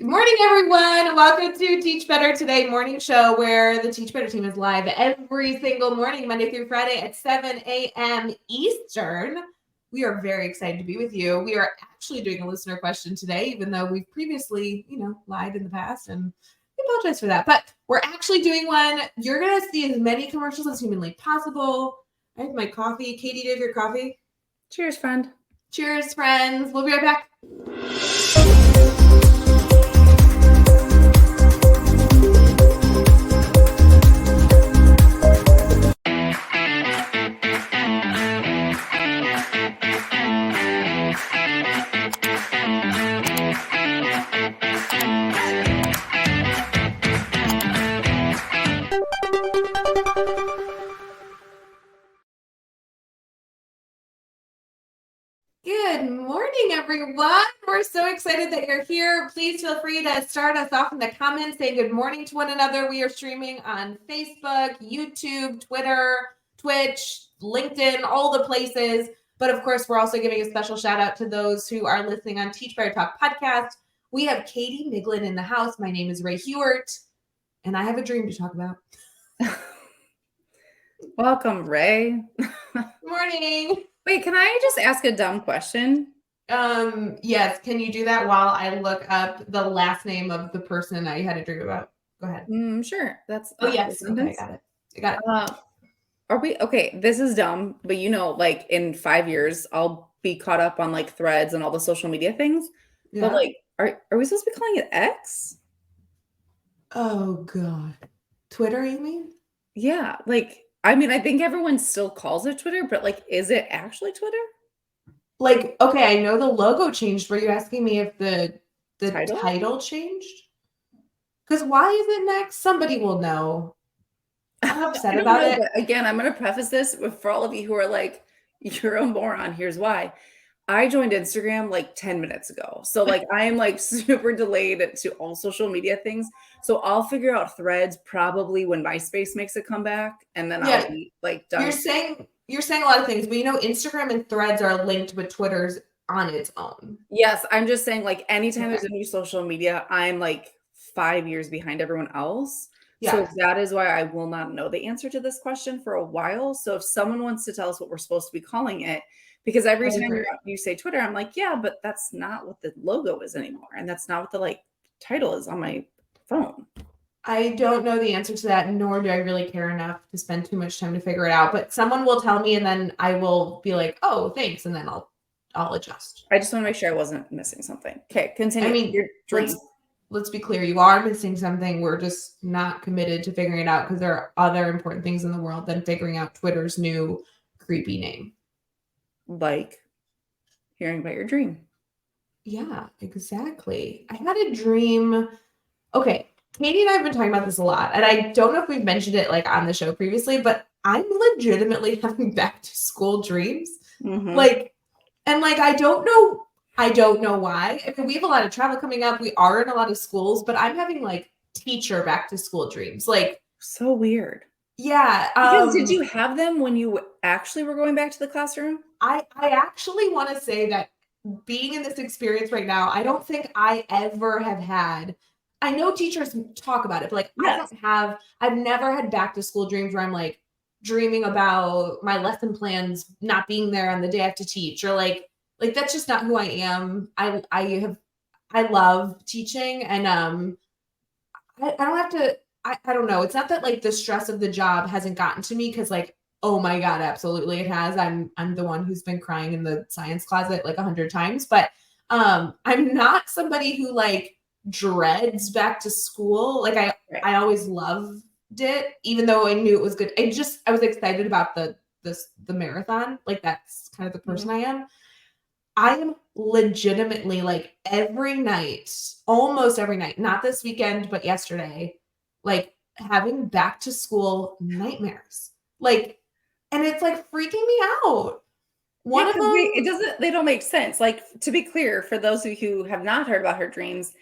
Good morning, everyone. Welcome to Teach Better Today morning show, where the Teach Better team is live every single morning, Monday through Friday at 7 a.m. Eastern. We are very excited to be with you. We are actually doing a listener question today, even though we've previously, lied in the past, and we apologize for that. But we're actually doing one. You're going to see as many commercials as humanly possible. I have my coffee. Katie, do you have your coffee? Cheers, friend. Cheers, friends. We'll be right back. Good morning, everyone. We're so excited that you're here. Please feel free to start us off in the comments saying good morning to one another. We are streaming on Facebook, YouTube, Twitter, Twitch, LinkedIn, all the places. But of course, we're also giving a special shout out to those who are listening on Teach Better Talk podcast. We have Katie Miglin in the house. My name is Ray Hewart, and I have a dream to talk about. Welcome, Ray. Morning. Wait, can I just ask a dumb question? Yes. Can you do that while I look up the last name of the person I had a dream about? Go ahead. Sure. That's yes. Okay, I got it. Are we okay? This is dumb, but like in 5 years, I'll be caught up on like threads and all the social media things. Yeah. But like, are we supposed to be calling it X? Oh God. Twitter, you mean? Yeah. I think everyone still calls it Twitter, but like, is it actually Twitter? Like, okay, I know the logo changed. Were you asking me if the title changed? Because why is it next? Somebody will know. I'm upset about it. But again, I'm going to preface this for all of you who are like, you're a moron. Here's why. I joined Instagram like 10 minutes ago. So like I am like super delayed to all social media things. So I'll figure out threads probably when MySpace makes a comeback, and then I'll be like done. You're saying a lot of things, but Instagram and threads are linked with Twitter's on its own. Yes, I'm just saying like anytime there's a new social media, I'm like 5 years behind everyone else. Yeah. So that is why I will not know the answer to this question for a while. So if someone wants to tell us what we're supposed to be calling it, because every time you say Twitter, I'm like, yeah, but that's not what the logo is anymore. And that's not what the title is on my phone. I don't know the answer to that, nor do I really care enough to spend too much time to figure it out. But someone will tell me, and then I will be like, oh, thanks. And then I'll adjust. I just want to make sure I wasn't missing something. Okay, continue. Your dream. Let's be clear. You are missing something. We're just not committed to figuring it out because there are other important things in the world than figuring out Twitter's new creepy name. Like hearing about your dream. Yeah, exactly. I had a dream. Okay, Katie and I have been talking about this a lot, and I don't know if we've mentioned it on the show previously, but I'm legitimately having back to school dreams. Mm-hmm. I don't know why. I mean, we have a lot of travel coming up. We are in a lot of schools, but I'm having teacher back to school dreams. So weird. Yeah. Because did you have them when you actually were going back to the classroom? I actually want to say that being in this experience right now, I don't think I ever have had. I know teachers talk about it, but yes. I've never had back to school dreams where I'm dreaming about my lesson plans not being there on the day I have to teach, or that's just not who I am. I love teaching, and I don't have to. I don't know. It's not that the stress of the job hasn't gotten to me, because oh my God, absolutely it has. I'm the one who's been crying in the science closet 100 times, but I'm not somebody who dreads back to school. I always loved it, even though I knew it was good. I was excited about the marathon. That's kind of the person I am. I am legitimately every night, almost every night, not this weekend, but yesterday, having back to school nightmares. And it's freaking me out. One of them, they don't make sense. To be clear, for those who have not heard about her dreams,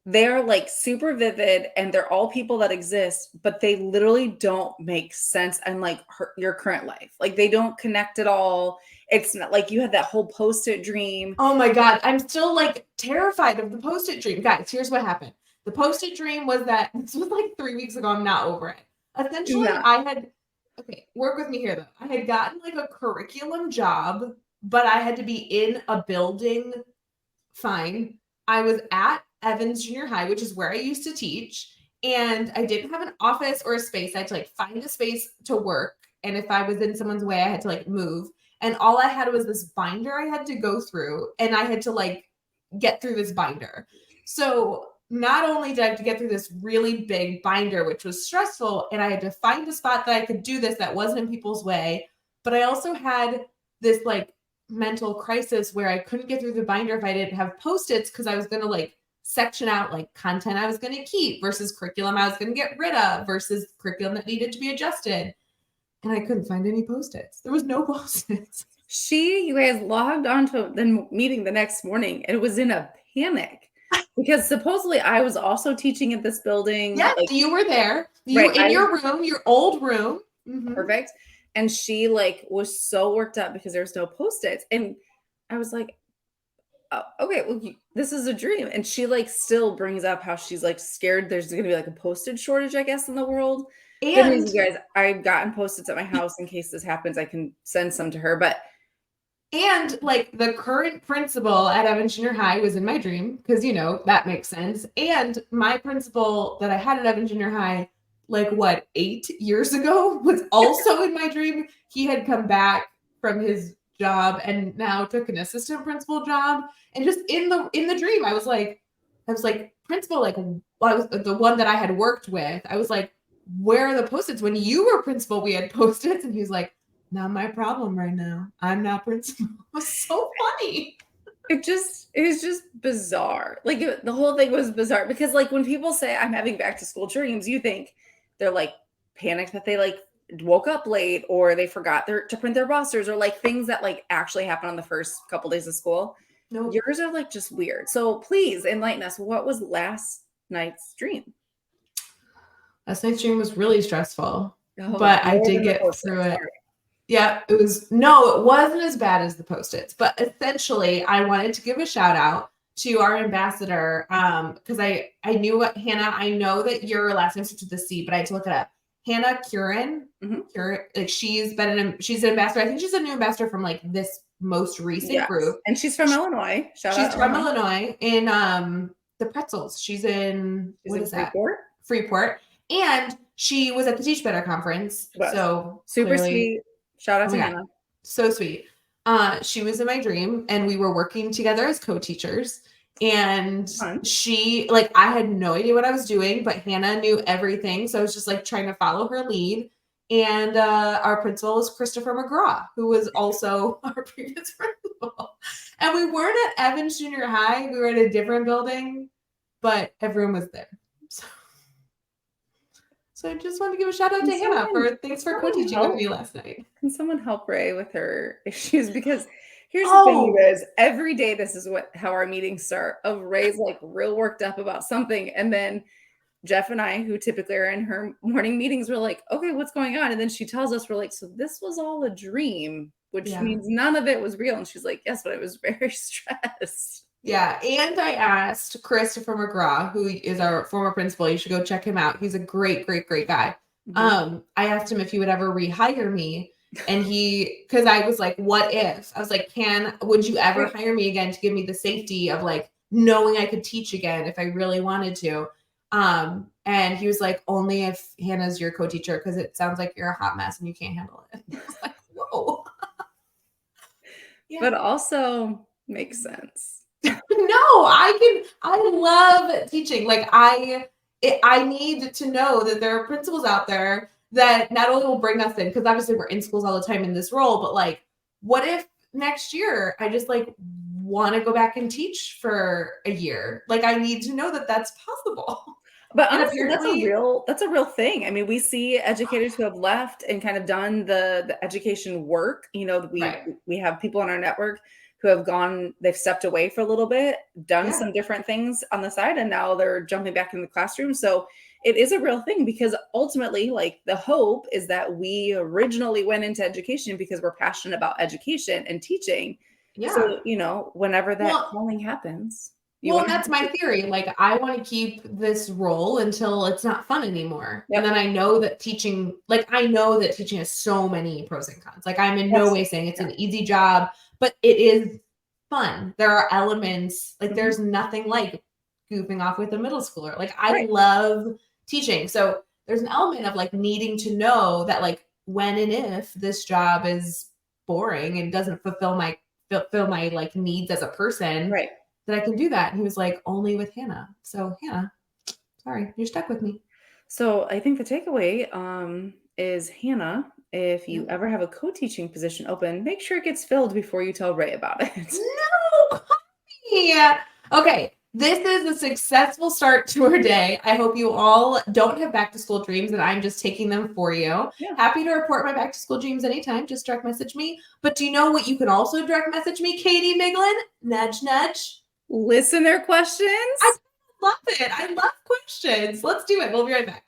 they're like super vivid and they're all people that exist, but they literally don't make sense in like your current life. Like they don't connect at all. It's not like you had that whole post-it dream. Oh my God. I'm still like terrified of the post-it dream. Guys, here's what happened. The post-it dream was that this was like 3 weeks ago. I'm not over it. Essentially, okay, work with me here though. I had gotten like a curriculum job, but I had to be in a building. Fine. I was at Evans Junior High, which is where I used to teach, and I didn't have an office or a space. I had to like find a space to work. And if I was in someone's way, I had to like move. And all I had was this binder I had to go through, and I had to like get through this binder. So not only did I have to get through this really big binder, which was stressful, and I had to find a spot that I could do this that wasn't in people's way, but I also had this like mental crisis where I couldn't get through the binder if I didn't have post-its, because I was going to like section out like content I was going to keep versus curriculum I was going to get rid of versus curriculum that needed to be adjusted. And I couldn't find any post-its. There was no post-its. You guys logged on to the meeting the next morning and it was in a panic because supposedly I was also teaching at this building. Yeah, like, you were there. You in your room, your old room. Mm-hmm. Perfect. And she like was so worked up because there's no post-its. And I was like, oh, okay, well, this is a dream. And she like still brings up how she's like scared there's going to be like a postage shortage, I guess, in the world. And good news, you guys, I've gotten post-its at my house in case this happens. I can send some to her. And like the current principal at Evans Junior High was in my dream because, you know, that makes sense. And my principal that I had at Evans Junior High, like 8 years ago, was also in my dream. He had come back from his job and now took an assistant principal job. And just in the dream, I was like, principal, like, I was the one that I had worked with. I was like, where are the post-its? When you were principal, we had post-its. And he was like, not my problem right now. I'm not principal. It was so funny. It was just bizarre. Like the whole thing was bizarre because like when people say I'm having back to school dreams, you think they're like panicked that they like woke up late or they forgot to print their rosters or like things that like actually happen on the first couple days of school. Nope. Yours are like just weird. So please enlighten us. What was last night's dream? Last night's dream was really stressful, but I did get through it. Yeah, it wasn't as bad as the post-its, but essentially I wanted to give a shout out to our ambassador because I knew what Hannah, I know that your last name starts with the C, but I had to look it up. Hannah Curran, like she's an ambassador. I think she's a new ambassador from like this most recent group. And she's from Illinois. She's from Illinois in the Pretzels. She's in Freeport. And she was at the Teach Better conference. So super sweet. Shout out to Hannah. So sweet. She was in my dream and we were working together as co-teachers. And she, like, I had no idea what I was doing, but Hannah knew everything. So I was just like trying to follow her lead. And our principal was Christopher McGraw, who was also our previous principal. And we weren't at Evans Junior High. We were at a different building, but everyone was there. So I just want to give a shout out to Hannah thanks for co-teaching with me last night. Can someone help Ray with her issues? Because here's the thing, you guys, every day this is how our meetings start. Of Ray's like real worked up about something. And then Jeff and I, who typically are in her morning meetings, we're like, okay, what's going on? And then she tells us, we're like, so this was all a dream, which means none of it was real. And she's like, yes, but I was very stressed. Yeah, and I asked Christopher McGraw, who is our former principal, you should go check him out. He's a great, great, great guy. I asked him if he would ever rehire me. And because I was like, what if? I was like, would you ever hire me again to give me the safety of like knowing I could teach again if I really wanted to? And he was like, only if Hannah's your co-teacher, because it sounds like you're a hot mess and you can't handle it. I was like, whoa. But also makes sense. No, I love teaching. Like I need to know that there are principals out there that not only will bring us in, because obviously we're in schools all the time in this role, but like, what if next year I just like want to go back and teach for a year? Like I need to know that that's possible. But honestly, that's a real thing. I mean, we see educators who have left and kind of done the education work. You know, we have people on our network who they've stepped away for a little bit, done some different things on the side, and now they're jumping back in the classroom. So it is a real thing, because ultimately, like, the hope is that we originally went into education because we're passionate about education and teaching. Yeah. So, whenever that calling happens. That's my theory. Like, I want to keep this role until it's not fun anymore. Yep. And then I know that teaching has so many pros and cons. Like, I'm in no way saying it's an easy job, but it is fun. There are elements, like there's nothing like goofing off with a middle schooler. Like, I love teaching. So there's an element of like needing to know that, like, when and if this job is boring and doesn't fulfill my like needs as a person, that I can do that. And he was like, only with Hannah. So Hannah, sorry, you're stuck with me. So I think the takeaway is, Hannah, if you ever have a co-teaching position open, make sure it gets filled before you tell Ray about it. No, yeah. Okay. This is a successful start to our day. I hope you all don't have back to school dreams and I'm just taking them for you. Yeah. Happy to report my back to school dreams anytime. Just direct message me. But do you know what you can also direct message me, Katie Miglin? Nudge, nudge. Listener questions. I love it. I love questions. Let's do it. We'll be right back.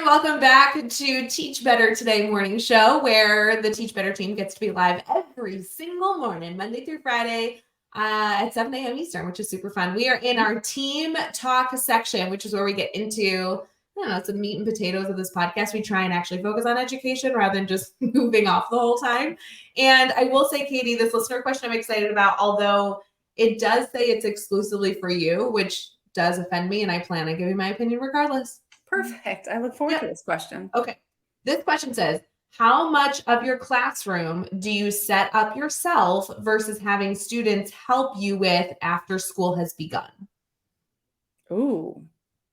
Welcome back to Teach Better Today morning show, where the Teach Better team gets to be live every single morning, Monday through Friday at 7 a.m. Eastern, which is super fun. We are in our team talk section, which is where we get into, some meat and potatoes of this podcast. We try and actually focus on education rather than just moving off the whole time. And I will say, Katie, this listener question I'm excited about, although it does say it's exclusively for you, which does offend me, and I plan on giving my opinion regardless. Perfect. I look forward to this question. Okay. This question says, how much of your classroom do you set up yourself versus having students help you with after school has begun? Ooh.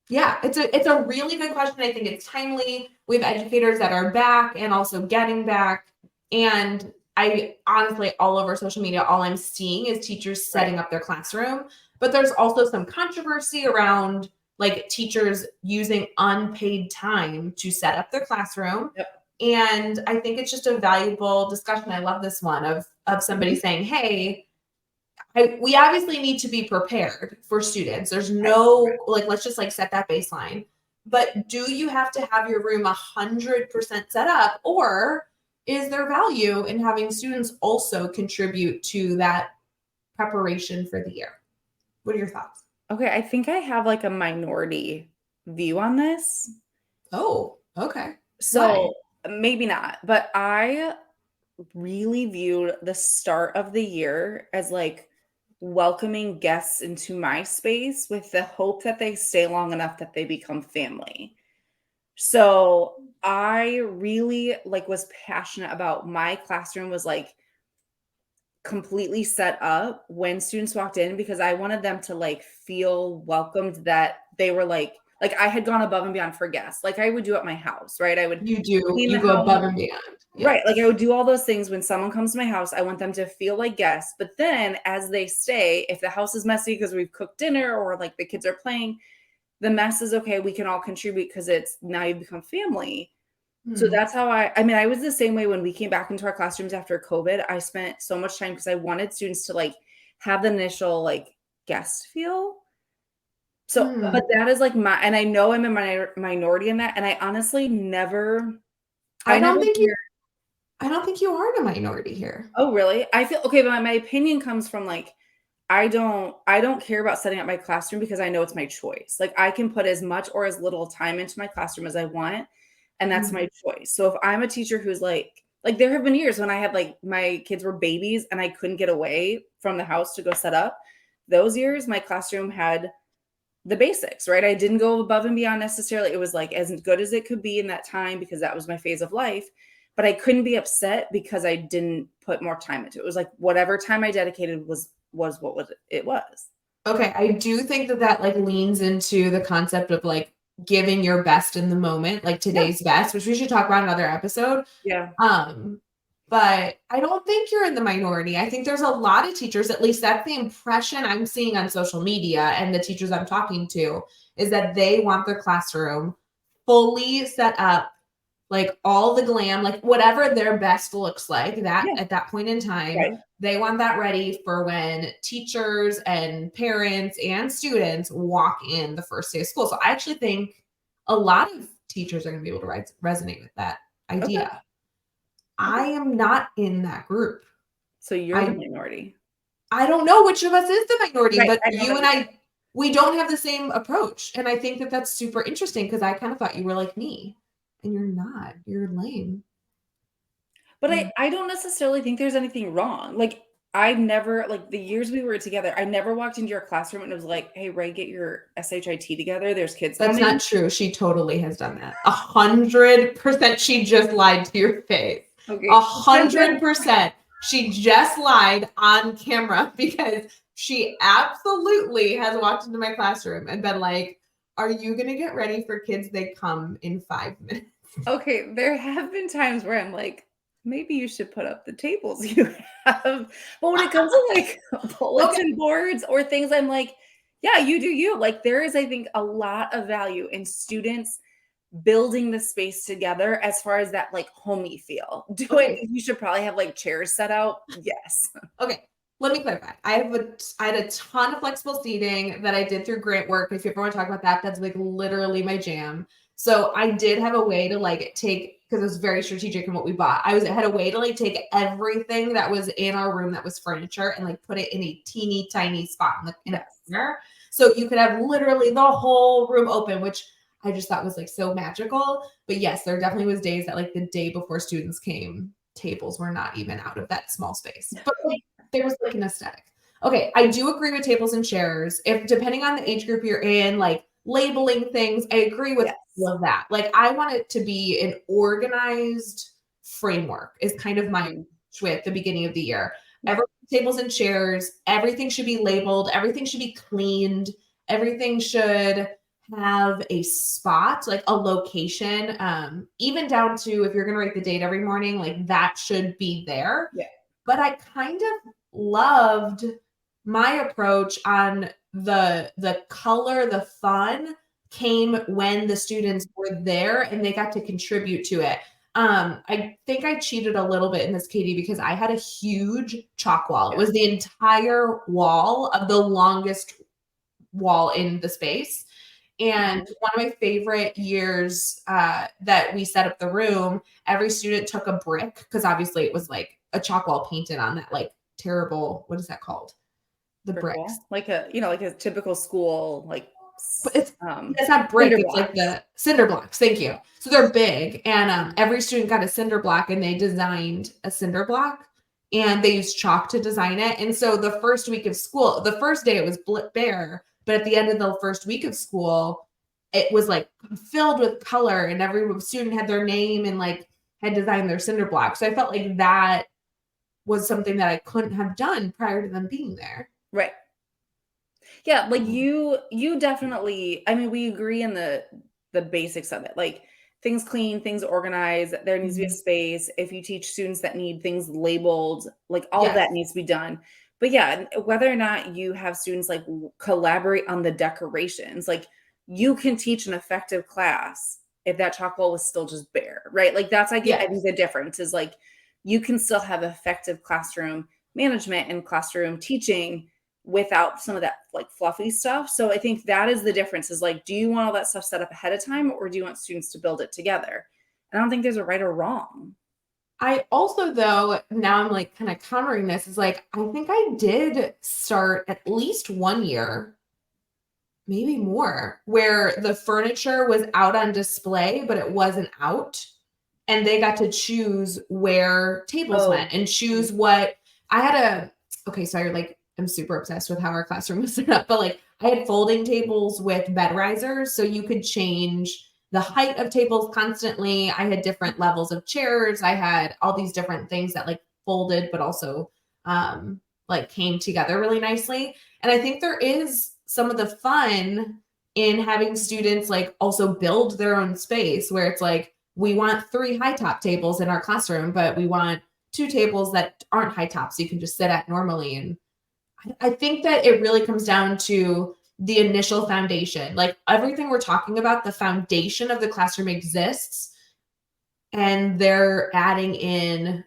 Yeah, it's a really good question. I think it's timely. We have educators that are back and also getting back. And I honestly, all over social media, all I'm seeing is teachers setting up their classroom. But there's also some controversy around like teachers using unpaid time to set up their classroom. Yep. And I think it's just a valuable discussion. I love this one of somebody saying, hey, we obviously need to be prepared for students. There's no, let's just set that baseline. But do you have to have your room 100% set up, or is there value in having students also contribute to that preparation for the year? What are your thoughts? Okay, I think I have a minority view on this. Oh, okay. So maybe not, but I really viewed the start of the year as welcoming guests into my space with the hope that they stay long enough that they become family. So I really was passionate about my classroom was completely set up when students walked in, because I wanted them to feel welcomed, that they were I had gone above and beyond for guests. I would do at my house, right? You go above and beyond. Yeah. Right. I would do all those things when someone comes to my house. I want them to feel like guests. But then as they stay, if the house is messy because we've cooked dinner or the kids are playing, the mess is okay. We can all contribute because it's now you've become family. So that's how I was the same way when we came back into our classrooms after COVID. I spent so much time because I wanted students to have the initial guest feel. So, but that is and I know I'm a minority in that. And I honestly never, I don't think you are in a minority here. Oh, really? I feel okay. But my opinion comes from I don't care about setting up my classroom because I know it's my choice. I can put as much or as little time into my classroom as I want. And that's my choice. So if I'm a teacher who's there have been years when I had my kids were babies and I couldn't get away from the house to go set up. Those years, my classroom had the basics, right? I didn't go above and beyond necessarily. It was like as good as it could be in that time because that was my phase of life. But I couldn't be upset because I didn't put more time into it. It was like whatever time I dedicated was what it was. Okay, I do think that like leans into the concept of like giving your best in the moment, like Yeah. today's best, which we should talk about in another episode. Yeah. But I don't think you're in the minority. I think there's a lot of teachers, at least that's the impression I'm seeing on social media and the teachers I'm talking to, is that they want their classroom fully set up, like all the glam, like whatever their best looks like that Yeah. at that point in time. Right. They want that ready for when teachers and parents and students walk in the first day of school. So I actually think a lot of teachers are going to be able to resonate with that idea. Okay. I am not in that group. So you're the minority. I don't know which of us is the minority, Right, but I know you that and we don't have the same approach. And I think that that's super interesting because I kind of thought you were like me and you're not. You're lame. But I don't necessarily think there's anything wrong. Like I never like the years we were together, I never walked into your classroom and it was like, "Hey, Ray, get your SHIT together. There's kids That's coming." not true. She totally has done that. 100%. She just lied to your face. Okay. 100%. She just lied on camera because she absolutely has walked into my classroom and been like, "Are you going to get ready for kids? They come in 5 minutes." Okay, there have been times where I'm like, maybe you should put up the tables you have. But when it comes to like bulletin boards or things, I'm like, yeah, you do you. Like there is, I think, a lot of value in students building the space together as far as that like homey feel. Do it. You should probably have like chairs set out. Yes. Okay. Let me clarify. I had a ton of flexible seating that I did through grant work. If you ever want to talk about that, that's like literally my jam. So I did have a way to like take, because it was very strategic in what we bought. I had a way to like take everything that was in our room that was furniture and like put it in a teeny tiny spot in a corner. So you could have literally the whole room open, which I just thought was like so magical. But yes, there definitely was days that like the day before students came, tables were not even out of that small space. But like there was like an aesthetic. Okay, I do agree with tables and chairs. If depending on the age group you're in, like labeling things, I agree with all of that. Like I want it to be an organized framework is kind of my with the beginning of the year. Every tables and chairs, everything should be labeled, everything should be cleaned, everything should have a spot, like a location, even down to if you're going to write the date every morning, like that should be there. Yeah. But I kind of loved my approach on the color, the fun came when the students were there and they got to contribute to it. I think I cheated a little bit in this, Katie, because I had a huge chalk wall. It was the entire wall of the longest wall in the space. And one of my favorite years that we set up the room, every student took a brick because obviously it was like a chalk wall painted on that like terrible, what is that called? The bricks. Like like a typical school, like but it's not brick, it's blocks. like the cinder blocks. Thank you. So they're big. And every student got a cinder block and they designed a cinder block and they used chalk to design it. And so the first week of school, the first day it was bare. But at the end of the first week of school, it was like filled with color and every student had their name and like had designed their cinder block. So I felt like that was something that I couldn't have done prior to them being there. Right. Yeah, like you definitely, I mean, we agree in the basics of it. Like things clean, things organized, there needs to be a space. If you teach students that need things labeled, like all of that needs to be done. But yeah, whether or not you have students like collaborate on the decorations, like you can teach an effective class if that chalk wall was still just bare, right? Like that's I think the difference is like you can still have effective classroom management and classroom teaching without some of that like fluffy stuff. So I think that is the difference is like, do you want all that stuff set up ahead of time or do you want students to build it together? And I don't think there's a right or wrong. I also, though, now I'm like kind of countering this is like, I think I did start at least 1 year, maybe more, where the furniture was out on display, but it wasn't out. And they got to choose where tables went and choose what I had okay, so I like, I'm super obsessed with how our classroom was set up, but like I had folding tables with bed risers, so you could change the height of tables constantly. I had different levels of chairs. I had all these different things that like folded, but also like came together really nicely. And I think there is some of the fun in having students like also build their own space where it's like, we want 3 high top tables in our classroom, but we want 2 tables that aren't high top so you can just sit at normally. And I think that it really comes down to the initial foundation. Like everything we're talking about, the foundation of the classroom exists, and they're adding in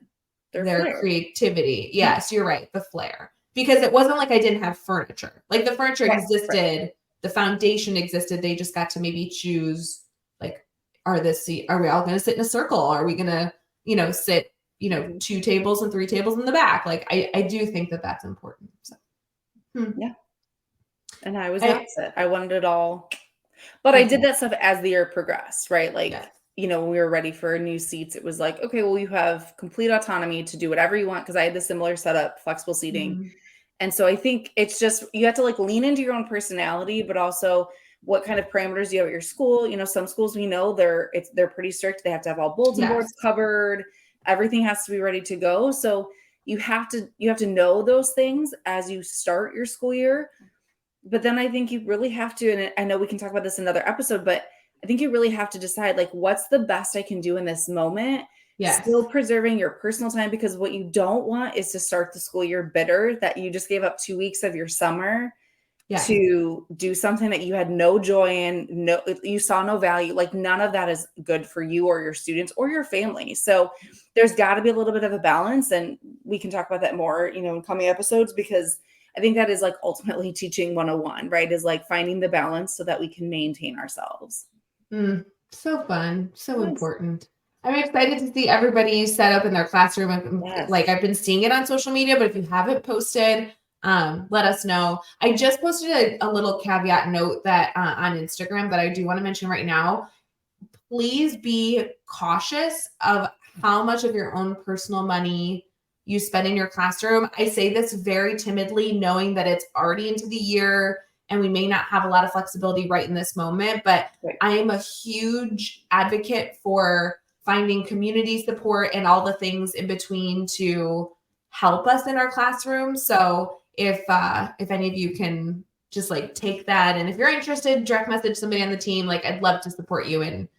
their creativity. Yes, you're right. The flair. Because it wasn't like I didn't have furniture. Like the furniture existed, right. The foundation existed. They just got to maybe choose like, are we all going to sit in a circle? Are we going to, sit, 2 tables and 3 tables in the back? Like I do think that that's important. So. Yeah. And I was opposite. I wanted it all, but I did that stuff as the year progressed, right? Like, when we were ready for new seats, it was like, okay, well, you have complete autonomy to do whatever you want. Cause I had the similar setup, flexible seating. Mm-hmm. And so I think it's just, you have to like lean into your own personality, but also what kind of parameters you have at your school. Some schools, we know they're pretty strict. They have to have all bulletin boards covered. Everything has to be ready to go. So you have to know those things as you start your school year. But then I think you really have to, and I know we can talk about this in another episode, but I think you really have to decide like, what's the best I can do in this moment? Yes. Still preserving your personal time, because what you don't want is to start the school year bitter that you just gave up 2 weeks of your summer to do something that you had no joy in, you saw no value. Like none of that is good for you or your students or your family. So there's got to be a little bit of a balance, and we can talk about that more, in coming episodes, because I think that is like ultimately teaching 101, right? Is like finding the balance so that we can maintain ourselves. So fun. So important. I'm excited to see everybody set up in their classroom. Like I've been seeing it on social media, but if you haven't posted, let us know. I just posted a little caveat note that on Instagram that I do want to mention right now. Please be cautious of how much of your own personal money you spend in your classroom. I say this very timidly, knowing that it's already into the year and we may not have a lot of flexibility right in this moment, but I am a huge advocate for finding community support and all the things in between to help us in our classroom. So if any of you can just like take that, and if you're interested, direct message somebody on the team. Like I'd love to support you in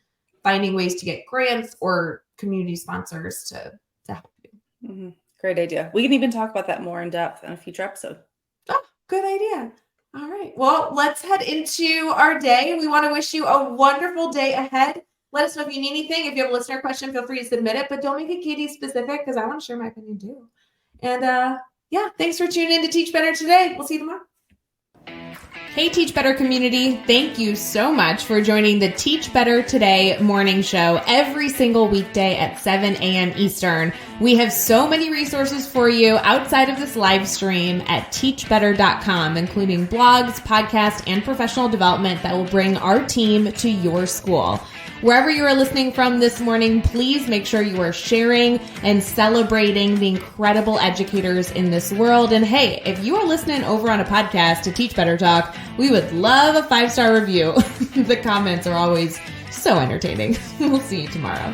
finding ways to get grants or community sponsors to help you. Mm-hmm. Great idea. We can even talk about that more in depth in a future episode. Oh, good idea. All right. Well, let's head into our day. We want to wish you a wonderful day ahead. Let us know if you need anything. If you have a listener question, feel free to submit it, but don't make it Katie specific because I want to share my opinion too. And thanks for tuning in to Teach Better today. We'll see you tomorrow. Hey, Teach Better community. Thank you so much for joining the Teach Better Today morning show every single weekday at 7 a.m. Eastern. We have so many resources for you outside of this live stream at teachbetter.com, including blogs, podcasts, and professional development that will bring our team to your school. Wherever you are listening from this morning, please make sure you are sharing and celebrating the incredible educators in this world. And hey, if you are listening over on a podcast to Teach Better Talk, we would love a 5-star review. The comments are always so entertaining. We'll see you tomorrow.